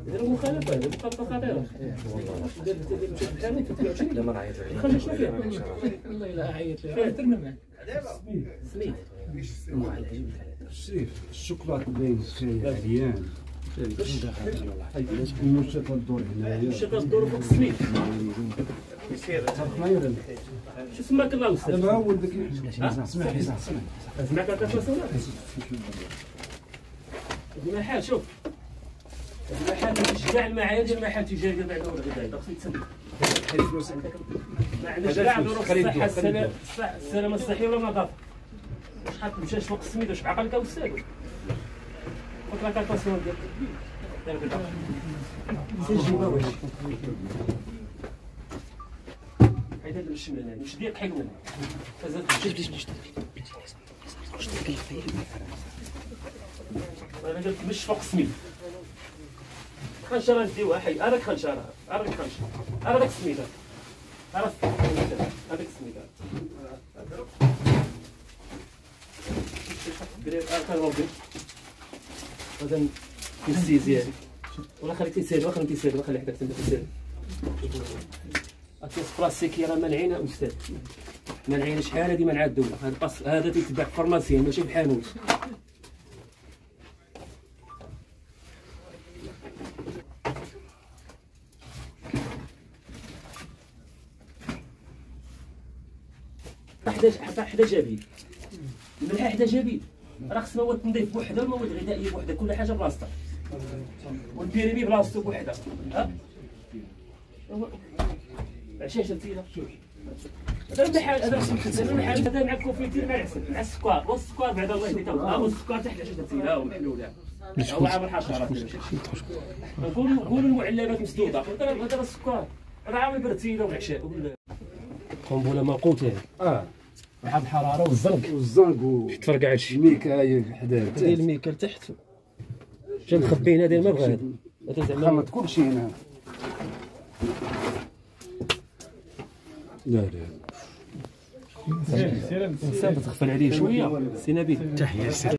يديروا مخالفه هذه مخالفه خطيره. لا ما نعيط عليه خرج شنو فيها والله الا عيط ليه درنا معاه سميت شريف الشوكولاط باين شي عريان المشطه الدور هنايا المشطه الدور فوق السميت شو سماك الله الاستاذ دابا هو ولدك اسمح سمعك هكا مسؤول المحل شوف المحل كاع المعايير ديال المحل تجاريه بعد الغداء خصك تسد الفلوس عندك ما عندناش كاع ظروف الصحه السلامه الصحيه ولا النظافه واش حاط مشاش فوق السميد واش بعقلك استاذ فوق لا كارطاسيون ديالك سجيبه واش حيت هذا الشمال هذا مش ديال حيد منه فزاد انا قلت مش فوق السميد خنشره نديوها حي اراك خنشره اراك خنشره ارا داك السميد ارا هذاك السميد هذا السيزيان ولا خليك تيسير ولا خليك تيسير ولا خلي حداك تما تيسير الكيس بلاستيكي راه منعينها استاذ منعين شحال هذه منع الدوله هذا تيتباع في فارماسيين ماشي في حانوت حدا جبيد الملح حدا جبيد راه خصنا هو التنظيف بوحده والمواد الغذائيه بوحده كل حاجه بلاصتها والبيريمي بلاصتو بوحده ها عشاش تيلا هذا المحل هذا مع الكوفيتير مع العسل مع السكر والسكر بعد الله يهديك ها السكر تحت عشاش تيلا ومحلوله هو عامل حشرات نقولوا المعلبات مسدوده هذا السكر راه عامل برتيله والعشاء قنبله موقوته واحد الحراره والزنق تفرقع هادشي الميكا هي حداه ديال الميكا لتحت جا مخبيين هذا ما بغا هذا زعما خلط كلشي هنا لا الانسان تغفل عليه شويه سي نبيل تحيه